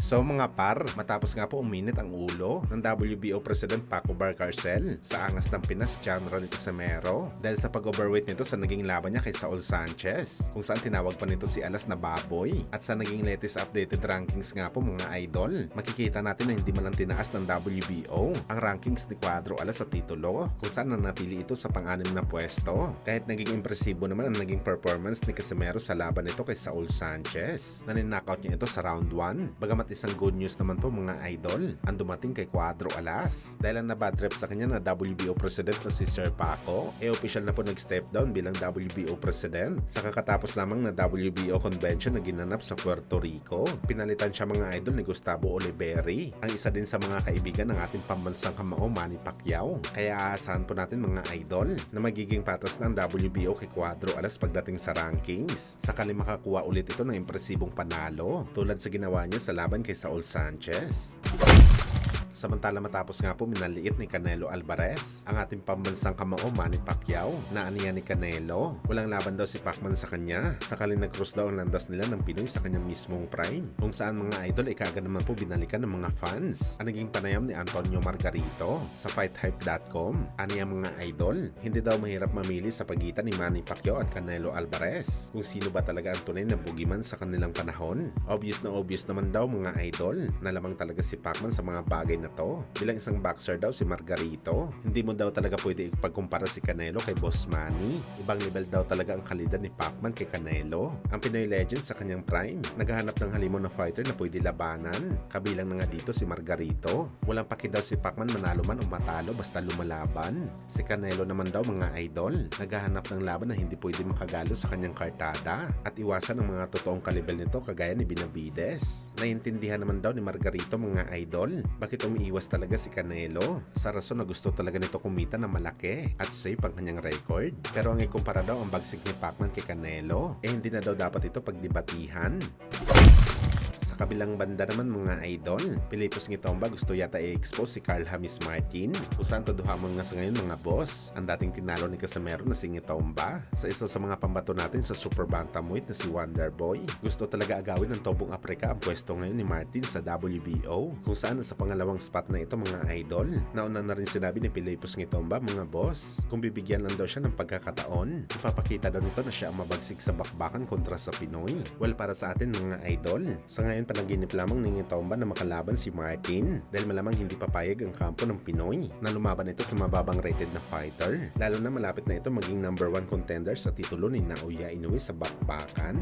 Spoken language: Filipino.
So mga par, matapos nga po uminit ang ulo ng WBO President Paco Barcarcel sa angas ng Pinas John Ronnie Casimero dahil sa pag-overweight nito sa naging laban niya kay Saul Sanchez, kung saan tinawag pa nito si Alas na baboy. At sa naging latest updated rankings nga po mga idol, makikita natin na hindi man lang tinaas ng WBO ang rankings ni Cuadro Alas sa titulo, kung saan nanatili ito sa pang-anim na pwesto. Kahit naging impresibo naman ang naging performance ni Casimero sa laban nito kay Saul Sanchez, na ninockout niya ito sa round 1. Bagamat isang good news naman po mga idol ang dumating kay Cuadro Alas dahil ang nabad trip sa kanya na WBO President na si Sir Paco official na po nag-step down bilang WBO President sa kakatapos lamang na WBO convention na ginanap sa Puerto Rico. Pinalitan siya mga idol ni Gustavo Oliveri, ang isa din sa mga kaibigan ng ating pambansang kamao Manny Pacquiao. Kaya aasahan po natin mga idol na magiging patas na ang WBO kay Cuadro Alas pagdating sa rankings, sakali makakuha ulit ito ng impresibong panalo tulad sa ginawa niya sa laban kay Saul Sanchez. Samantala matapos nga po minaliit ni Canelo Alvarez ang ating pambansang kamao Manny Pacquiao na aniya ni Canelo. Walang laban daw si Pacman sa kanya, sakali nag-cross daw ang landas nila ng Pinoy sa kanyang mismong prime, kung saan mga idol ay kaagad naman po binalikan ng mga fans ang naging panayam ni Antonio Margarito sa fighthype.com. Aniya mga idol, hindi daw mahirap mamili sa pagitan ni Manny Pacquiao at Canelo Alvarez kung sino ba talaga ang tunay na bugiman sa kanilang panahon. Obvious naman daw mga idol na lamang talaga si Pacman sa mga bagay na to. Bilang isang boxer daw si Margarito, hindi mo daw talaga pwede ipagkumpara si Canelo kay Boss Manny. Ibang level daw talaga ang kalidad ni Pacman kay Canelo. Ang Pinoy legend sa kanyang prime, naghahanap ng halimo na fighter na pwede labanan. Kabilang na nga dito si Margarito. Walang paki daw si Pacman manalo man o matalo basta lumalaban. Si Canelo naman daw mga idol, naghahanap ng laban na hindi pwede makagalo sa kanyang kartada at iwasan ang mga totoong kalibel nito kagaya ni Benavides. Naiintindihan naman daw ni Margarito mga idol, bakit umiiwas talaga si Canelo sa rason na gusto talaga nito kumita na malaki at safe ang kanyang record. Pero ang ikumpara daw ang bagsik ni Pacman kay Canelo, hindi na daw dapat ito pagdebatihan. Sa kabilang banda naman mga idol, Pilipos Ngitomba gusto yata i-expose si Carl Hamis Martin, kung saan todohamon nga sa ngayon mga boss ang dating tinalo ni Casimero na si Ngitomba sa isa sa mga pambato natin sa super bantamweight na si Wonderboy. Gusto talaga agawin ng Tobong Aprika ang pwesto ngayon ni Martin sa WBO, kung saan sa pangalawang spot na ito mga idol. Nauna na rin sinabi ni Pilipos Ngitomba mga boss, kung bibigyan lang daw siya ng pagkakataon, ipapakita daw nito na siya ang mabagsik sa bakbakan kontra sa Pinoy. Well, para sa atin mga idol, sa ngayon panaginip lamang ni Ngitomba na makalaban si Martin dahil malamang hindi papayag ang kampo ng Pinoy na lumaban ito sa mababang rated na fighter, lalo na malapit na ito maging number 1 contender sa titulo ni Naoya Inoue sa bakbakan.